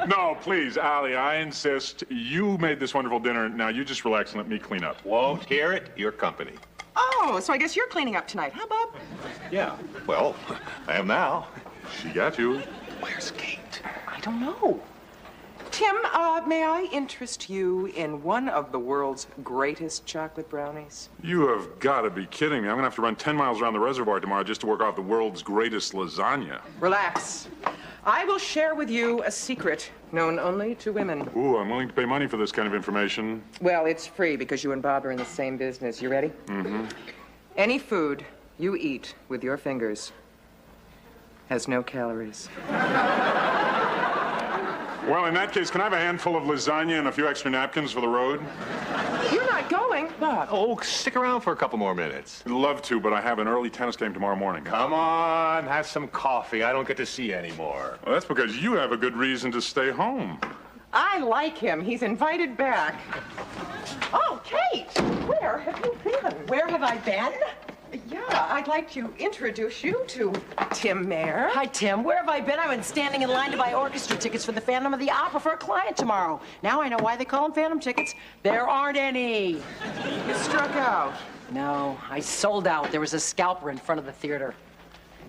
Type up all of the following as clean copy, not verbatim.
No, please, Allie, I insist. You made this wonderful dinner. Now you just relax and let me clean up. Won't hear it. Your company. Oh, so I guess you're cleaning up tonight, huh, Bob? Yeah. Well, I am now. She got you. Where's Kate? I don't know. Tim, may I interest you in one of the world's greatest chocolate brownies? You have got to be kidding me. I'm going to have to run 10 miles around the reservoir tomorrow just to work off the world's greatest lasagna. Relax. I will share with you a secret known only to women. Ooh, I'm willing to pay money for this kind of information. Well, it's free because you and Bob are in the same business. You ready? Mm-hmm. Any food you eat with your fingers has no calories. Well, in that case, can I have a handful of lasagna and a few extra napkins for the road? You're not going, Bob. Oh, stick around for a couple more minutes. I'd love to, but I have an early tennis game tomorrow morning. Come on, have some coffee. I don't get to see you anymore. Well, that's because you have a good reason to stay home. I like him. He's invited back. Oh, Kate, where have you been? Where have I been? Yeah, I'd like to introduce you to Tim Mayer. Hi, Tim. Where have I been? I've been standing in line to buy orchestra tickets for the Phantom of the Opera for a client tomorrow. Now I know why they call them Phantom tickets. There aren't any. You struck out. No, I sold out. There was a scalper in front of the theater.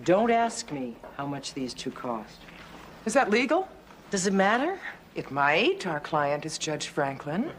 Don't ask me how much these two cost. Is that legal? Does it matter? It might. Our client is Judge Franklin.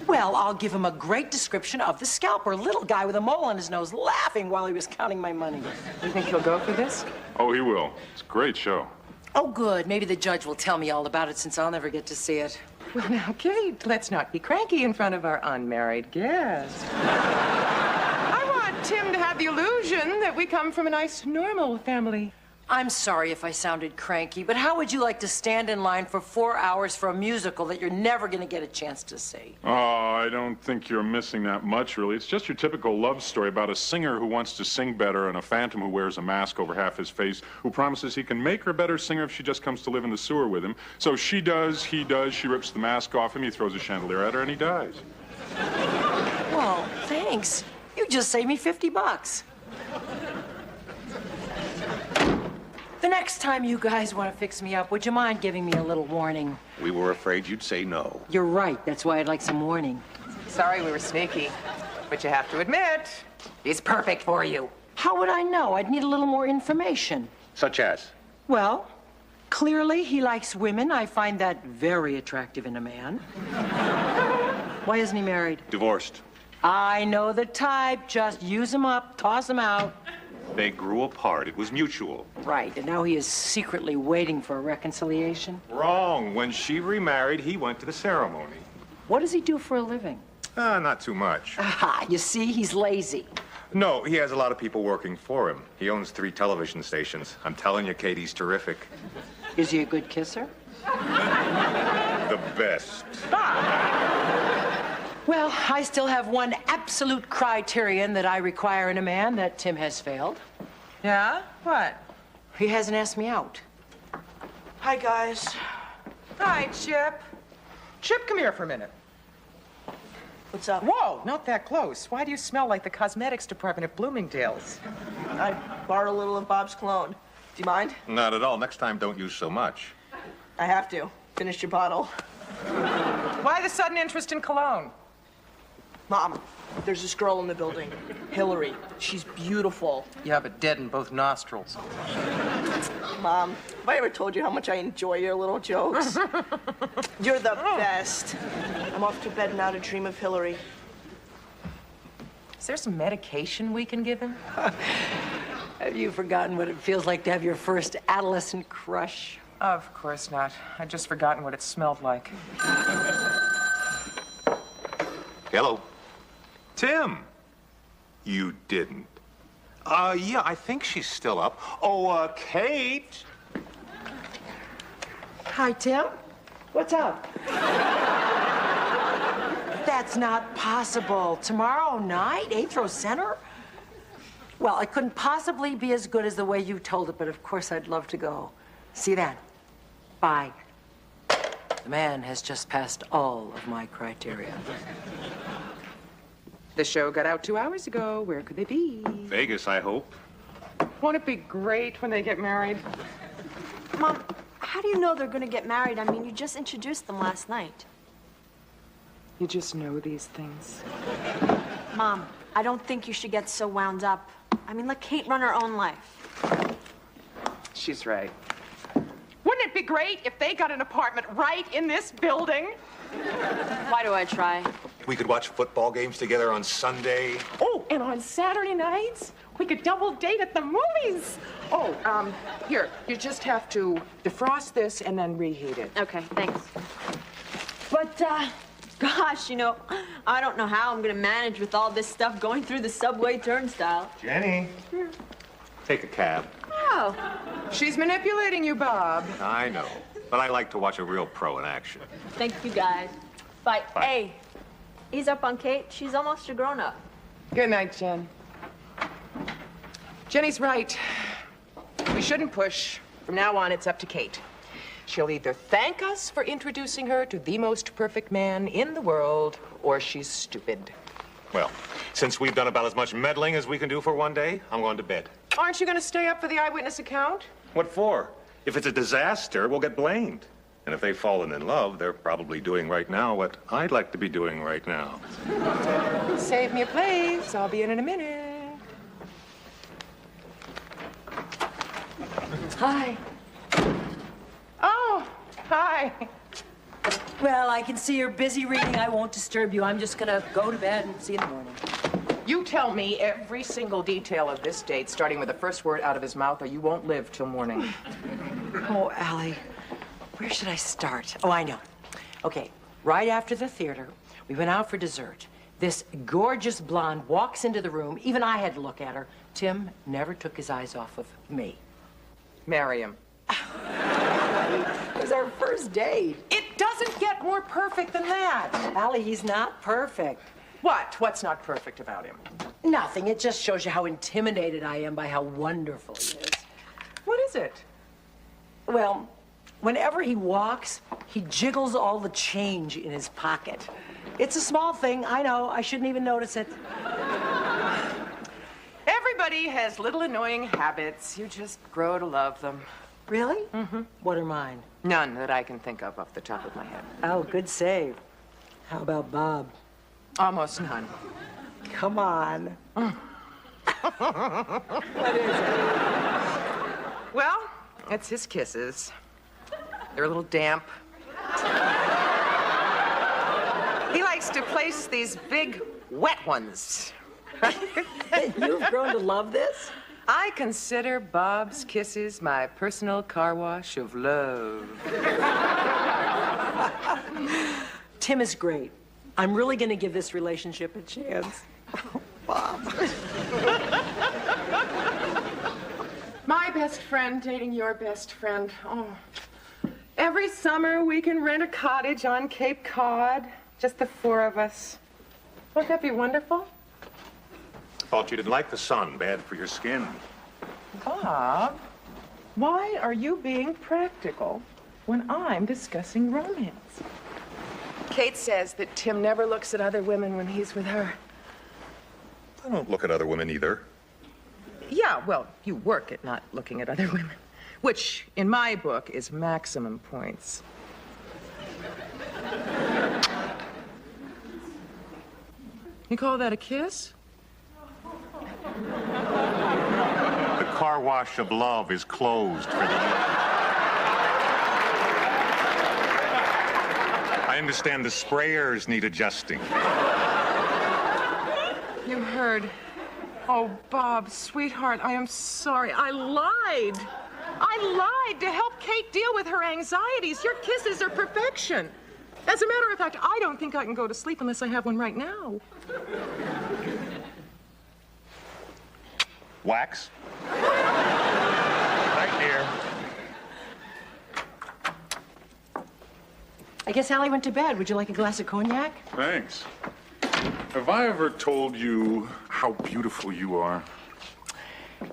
Well, I'll give him a great description of the scalper. Little guy with a mole on his nose laughing while he was counting my money. You think he'll go for this? Oh, he will. It's a great show. Oh, good. Maybe the judge will tell me all about it since I'll never get to see it. Well, now, Kate, let's not be cranky in front of our unmarried guest. I want Tim to have the illusion that we come from a nice, normal family. I'm sorry if I sounded cranky, but how would you like to stand in line for 4 hours for a musical that you're never going to get a chance to see? Oh, I don't think you're missing that much, really. It's just your typical love story about a singer who wants to sing better and a phantom who wears a mask over half his face who promises he can make her a better singer if she just comes to live in the sewer with him. So she does, he does, she rips the mask off him, he throws a chandelier at her, and he dies. Well, thanks. You just saved me $50. The next time you guys want to fix me up, would you mind giving me a little warning? We were afraid you'd say no. You're right. That's why I'd like some warning. Sorry we were sneaky, but you have to admit, he's perfect for you. How would I know? I'd need a little more information. Such as? Well, clearly he likes women. I find that very attractive in a man. Why isn't he married? Divorced. I know the type. Just use him up, toss him out. They grew apart. It was mutual. Right, and now he is secretly waiting for a reconciliation. Wrong. When she remarried, he went to the ceremony. What does he do for a living? Not too much. Aha, you see, he's lazy. No, he has a lot of people working for him. He owns 3 television stations. I'm telling you, Kate, he's terrific. Is he a good kisser? The best. Well, I still have one absolute criterion that I require in a man that Tim has failed. Yeah? What? He hasn't asked me out. Hi, guys. Hi, Chip. Chip, come here for a minute. What's up? Whoa, not that close. Why do you smell like the cosmetics department at Bloomingdale's? I borrowed a little of Bob's cologne. Do you mind? Not at all. Next time, don't use so much. I have to. Finished your bottle. Why the sudden interest in cologne? Mom, there's this girl in the building, Hillary. She's beautiful. Yeah, but dead in both nostrils. Mom, have I ever told you how much I enjoy your little jokes? You're the best. I'm off to bed now to dream of Hillary. Is there some medication we can give him? Have you forgotten what it feels like to have your first adolescent crush? Of course not. I'd just forgotten what it smelled like. Hello. Tim. You didn't. Yeah, I think she's still up. Oh, Kate. Hi, Tim. What's up? That's not possible. Tomorrow night, 8th row center? Well, it couldn't possibly be as good as the way you told it, but of course I'd love to go. See you then. Bye. The man has just passed all of my criteria. The show got out 2 hours ago. Where could they be? Vegas, I hope. Won't it be great when they get married? Mom, how How do you know they're gonna get married? I mean, you just introduced them last night. You just know these things. Mom, I don't think you should get so wound up. I mean, let Kate run her own life. She's right. Wouldn't it be great if they got an apartment right in this building? Why do I try? We could watch football games together on Sunday. Oh, and on Saturday nights, we could double date at the movies. Oh, here, you just have to defrost this and then reheat it. Okay, thanks. But, gosh, you know, I don't know how I'm gonna manage with all this stuff going through the subway turnstile. Jenny. Take a cab. Oh. She's manipulating you, Bob. I know, but I like to watch a real pro in action. Thank you, guys. Bye. Bye. Hey, ease up on Kate. She's almost a grown-up. Good night, Jen. Jenny's right. We shouldn't push. From now on, it's up to Kate. She'll either thank us for introducing her to the most perfect man in the world, or she's stupid. Well, since we've done about as much meddling as we can do for one day, I'm going to bed. Aren't you going to stay up for the eyewitness account? What for? If it's a disaster, we'll get blamed. And if they've fallen in love, they're probably doing right now what I'd like to be doing right now. Save me a place. I'll be in a minute. Hi. Oh, hi. Well, I can see you're busy reading. I won't disturb you. I'm just gonna go to bed and see you in the morning. You tell me every single detail of this date, starting with the first word out of his mouth, or you won't live till morning. Oh, Allie, where should I start? Oh, I know. Okay, right after the theater, we went out for dessert. This gorgeous blonde walks into the room. Even I had to look at her. Tim never took his eyes off of me. Marry him. It was our first date. It doesn't get more perfect than that. Allie, he's not perfect. What? What's not perfect about him? Nothing. It just shows you how intimidated I am by how wonderful he is. What is it? Well, whenever he walks, he jiggles all the change in his pocket. It's a small thing, I know. I shouldn't even notice it. Everybody has little annoying habits. You just grow to love them. Really? Mm-hmm. What are mine? None that I can think of off the top of my head. Oh, good save. How about Bob? Almost none. Come on. What is it? Well, it's his kisses. They're a little damp. He likes to place these big, wet ones. You've grown to love this? I consider Bob's kisses my personal car wash of love. Tim is great. I'm really going to give this relationship a chance. Oh, Bob. My best friend dating your best friend. Oh. Every summer we can rent a cottage on Cape Cod. Just the four of us. Won't that be wonderful? Thought you didn't like the sun. Bad for your skin. Bob, why are you being practical when I'm discussing romance? Kate says that Tim never looks at other women when he's with her. I don't look at other women either. Yeah, well, you work at not looking at other women, which, in my book, is maximum points. You call that a kiss? The car wash of love is closed for the year. I understand the sprayers need adjusting. You heard. Oh, Bob, sweetheart, I am sorry. I lied. I lied to help Kate deal with her anxieties. Your kisses are perfection. As a matter of fact, I don't think I can go to sleep unless I have one right now. Wax? Right here. I guess Allie went to bed. Would you like a glass of cognac? Thanks. Have I ever told you how beautiful you are?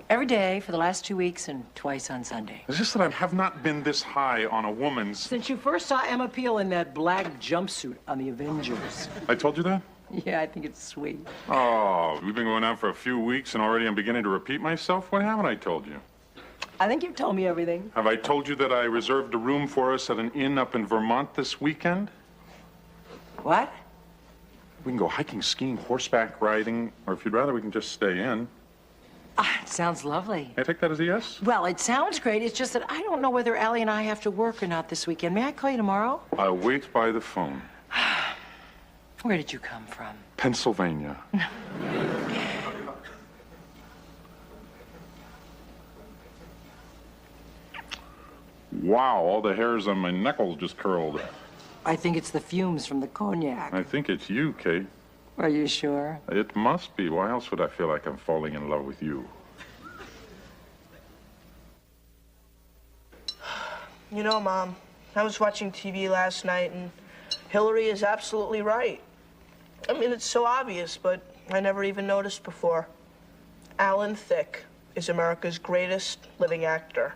Every day for the last 2 weeks and twice on Sunday. It's just that I have not been this high on a woman's... Since you first saw Emma Peel in that black jumpsuit on The Avengers. I told you that? Yeah, I think it's sweet. Oh, we've been going out for a few weeks and already I'm beginning to repeat myself? What haven't I told you? I think you've told me everything. Have I told you that I reserved a room for us at an inn up in Vermont this weekend? What? We can go hiking, skiing, horseback riding, or if you'd rather, we can just stay in. It sounds lovely. Can I take that as a yes? Well, it sounds great. It's just that I don't know whether Allie and I have to work or not this weekend. May I call you tomorrow? I'll wait by the phone. Where did you come from? Pennsylvania. Wow, all the hairs on my knuckles just curled. I think it's the fumes from the cognac. I think it's you, Kate. Are you sure? It must be. Why else would I feel like I'm falling in love with you? You know, Mom, I was watching TV last night, and Hillary is absolutely right. I mean, it's so obvious, but I never even noticed before. Alan Thicke is America's greatest living actor.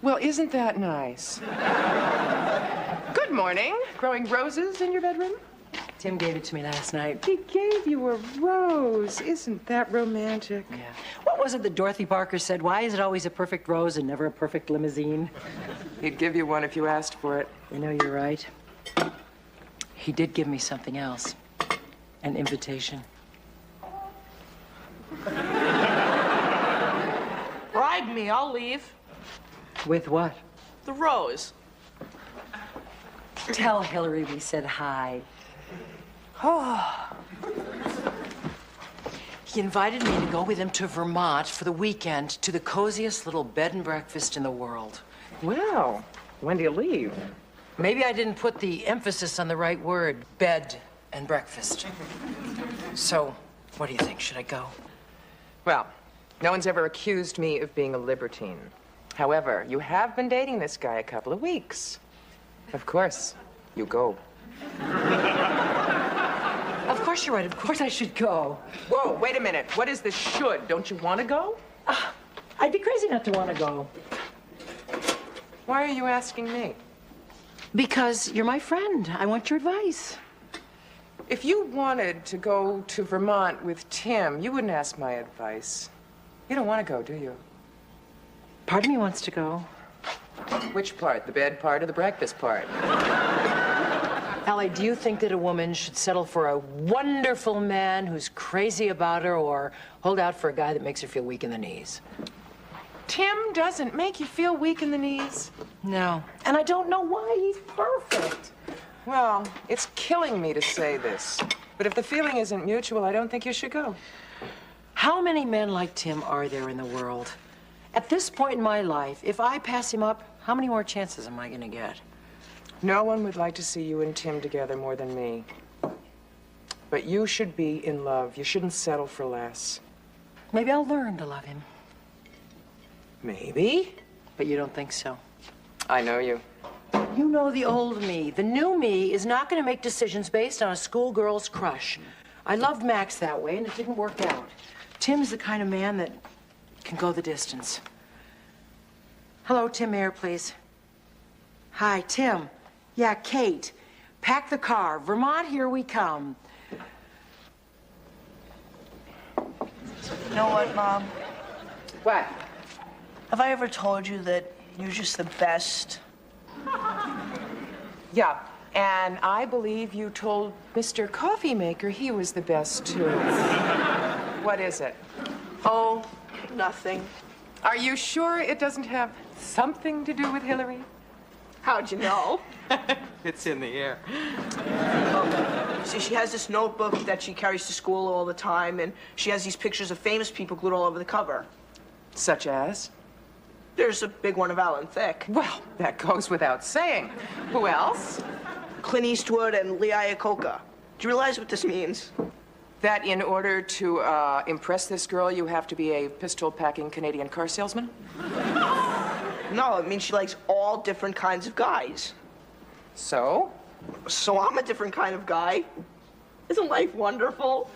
Well, isn't that nice? Good morning. Growing roses in your bedroom? Tim gave it to me last night. He gave you a rose. Isn't that romantic? Yeah. What was it that Dorothy Parker said? Why is it always a perfect rose and never a perfect limousine? He'd give you one if you asked for it. You know, you're right. He did give me something else. An invitation. Bribe me, I'll leave. With what? The rose. Tell Hillary we said hi. Oh. He invited me to go with him to Vermont for the weekend to the coziest little bed and breakfast in the world. Well, when do you leave? Maybe I didn't put the emphasis on the right word, bed and breakfast. So, what do you think? Should I go? Well, no one's ever accused me of being a libertine. However, you have been dating this guy a couple of weeks. Of course, you go. Of course you're right. Of course I should go. Whoa, wait a minute. What is this should? Don't you want to go? I'd be crazy not to want to go. Why are you asking me? Because you're my friend. I want your advice. If you wanted to go to Vermont with Tim, you wouldn't ask my advice. You don't want to go, do you? Part of me wants to go. Which part? The bed part or the breakfast part? Allie, do you think that a woman should settle for a wonderful man who's crazy about her or hold out for a guy that makes her feel weak in the knees? Tim doesn't make you feel weak in the knees. No. And I don't know why. He's perfect. Well, it's killing me to say this, but if the feeling isn't mutual, I don't think you should go. How many men like Tim are there in the world? At this point in my life, if I pass him up, how many more chances am I going to get? No one would like to see you and Tim together more than me. But you should be in love. You shouldn't settle for less. Maybe I'll learn to love him. Maybe. But you don't think so? I know you. You know the old me. The new me is not going to make decisions based on a schoolgirl's crush. I loved Max that way, and it didn't work out. Tim's the kind of man that can go the distance. Hello, Tim Mayer, please. Hi, Tim. Yeah, Kate. Pack the car. Vermont, here we come. You know what, Mom? What? Have I ever told you that you're just the best? Yeah, and I believe you told Mr. Coffee Maker he was the best, too. What is it? Oh, nothing. Are you sure it doesn't have something to do with Hillary? How'd you know? It's in the air. See, she has this notebook that she carries to school all the time, and she has these pictures of famous people glued all over the cover. Such as? There's a big one of Alan Thicke. Well, that goes without saying. Who else? Clint Eastwood and Lee Iacocca. Do you realize what this means? That in order to impress this girl, you have to be a pistol-packing Canadian car salesman? No, it means she likes all different kinds of guys. So? So I'm a different kind of guy. Isn't life wonderful?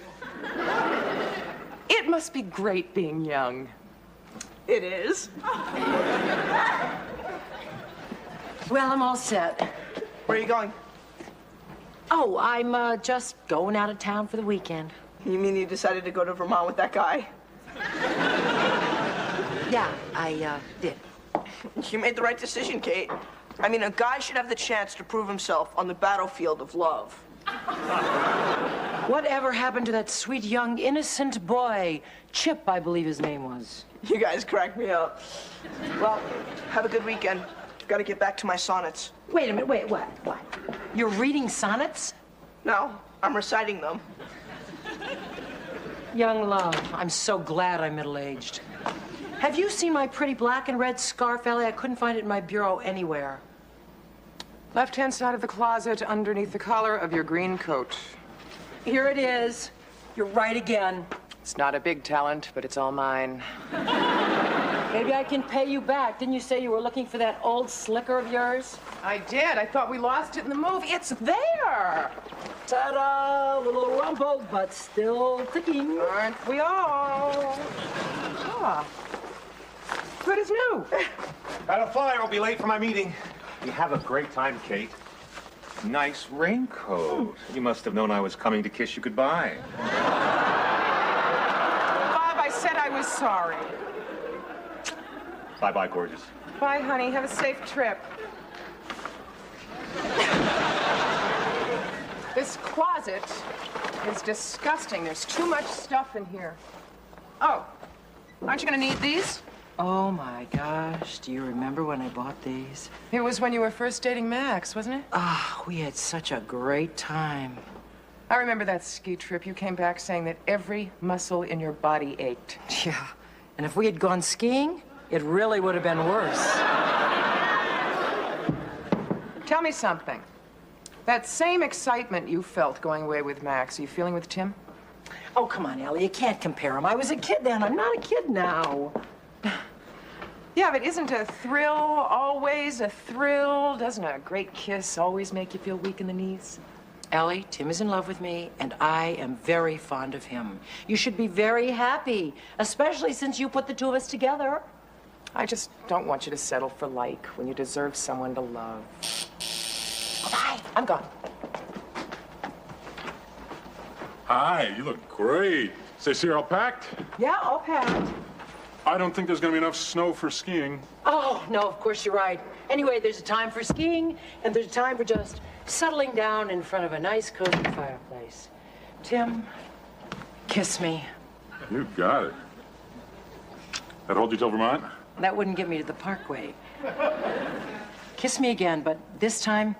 It must be great being young. It is. Well, I'm all set. Where are you going? Oh, I'm just going out of town for the weekend. You mean you decided to go to Vermont with that guy? Yeah, I did. You made the right decision, Kate. I mean, a guy should have the chance to prove himself on the battlefield of love. Whatever happened to that sweet, young, innocent boy? Chip, I believe his name was. You guys crack me up. Well, have a good weekend. Got to get back to my sonnets. Wait a minute, wait, what? You're reading sonnets? No, I'm reciting them. Young love, I'm so glad I'm middle-aged. Have you seen my pretty black and red scarf, Ellie? I couldn't find it in my bureau anywhere. Left-hand side of the closet, underneath the collar of your green coat. Here it is. You're right again. It's not a big talent, but it's all mine. Maybe I can pay you back. Didn't you say you were looking for that old slicker of yours? I did. I thought we lost it in the move. It's there! Ta-da! A little rumpled, but still ticking. Aren't we all? Ah. Good as new. Gotta fly, I'll be late for my meeting. You have a great time, Kate. Nice raincoat. You must have known I was coming to kiss you goodbye. Bob, I said I was sorry. Bye-bye, gorgeous. Bye, honey. Have a safe trip. This closet is disgusting. There's too much stuff in here. Oh, aren't you going to need these? Oh, my gosh. Do you remember when I bought these? It was when you were first dating Max, wasn't it? Ah, we had such a great time. I remember that ski trip. You came back saying that every muscle in your body ached. Yeah, and if we had gone skiing, it really would have been worse. Tell me something. That same excitement you felt going away with Max, are you feeling with Tim? Oh, come on, Ellie. You can't compare them. I was a kid then. I'm not a kid now. Yeah, but isn't a thrill always a thrill? Doesn't a great kiss always make you feel weak in the knees? Ellie, Tim is in love with me, and I am very fond of him. You should be very happy, especially since you put the two of us together. I just don't want you to settle for like when you deserve someone to love. Bye. I'm gone. Hi, you look great. Say, see, you're all packed? Yeah, all packed. I don't think there's going to be enough snow for skiing. Oh, no, of course you're right. Anyway, there's a time for skiing, and there's a time for just settling down in front of a nice, cozy fireplace. Tim, kiss me. You got it. That hold you till Vermont? That wouldn't get me to the Parkway. Kiss me again, but this time,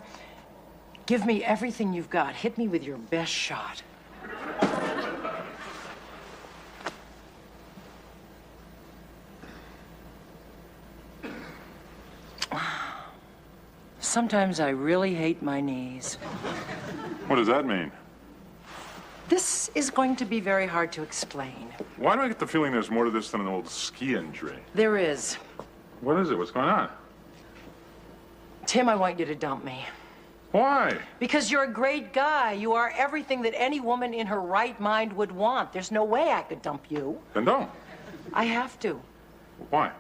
give me everything you've got. Hit me with your best shot. Sometimes I really hate my knees. What does that mean? This is going to be very hard to explain. Why do I get the feeling there's more to this than an old ski injury? There is. What is it? What's going on? Tim, I want you to dump me. Why? Because you're a great guy. You are everything that any woman in her right mind would want. There's no way I could dump you. Then don't. I have to. Why?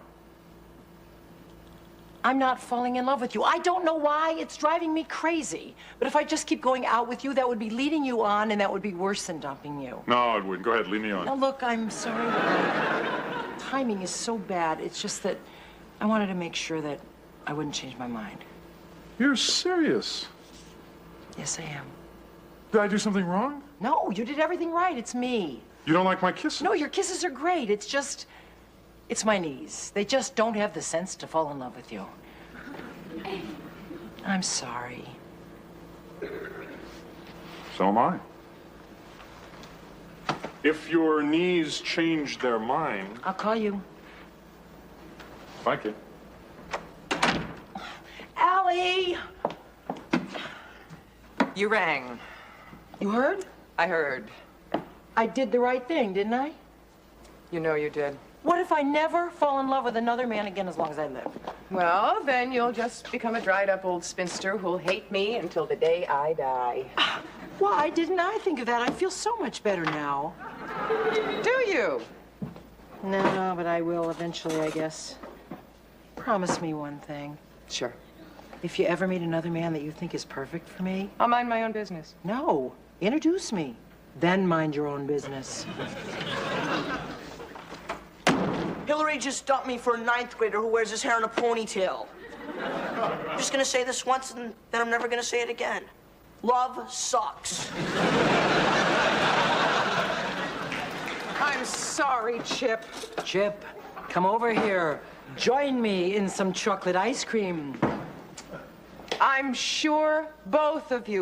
I'm not falling in love with you. I don't know why. It's driving me crazy. But if I just keep going out with you, that would be leading you on, and that would be worse than dumping you. No, it wouldn't. Go ahead, leave me on. Now, look, I'm sorry. Timing is so bad. It's just that I wanted to make sure that I wouldn't change my mind. You're serious? Yes, I am. Did I do something wrong? No, you did everything right. It's me. You don't like my kisses? No, your kisses are great. It's just... it's my knees. They just don't have the sense to fall in love with you. I'm sorry. So am I. If your knees change their mind... I'll call you. Thank you. Allie! You rang. You heard? I heard. I did the right thing, didn't I? You know you did. What if I never fall in love with another man again as long as I live? Well, then you'll just become a dried-up old spinster who'll hate me until the day I die. Why didn't I think of that? I feel so much better now. Do you? No, but I will eventually, I guess. Promise me one thing. Sure. If you ever meet another man that you think is perfect for me, I'll mind my own business. no, introduce me. then mind your own business. Hillary just dumped me for a 9th grader who wears his hair in a ponytail. I'm just gonna say this once and then I'm never gonna say it again. Love sucks. I'm sorry, Chip. Chip, come over here. Join me in some chocolate ice cream. I'm sure both of you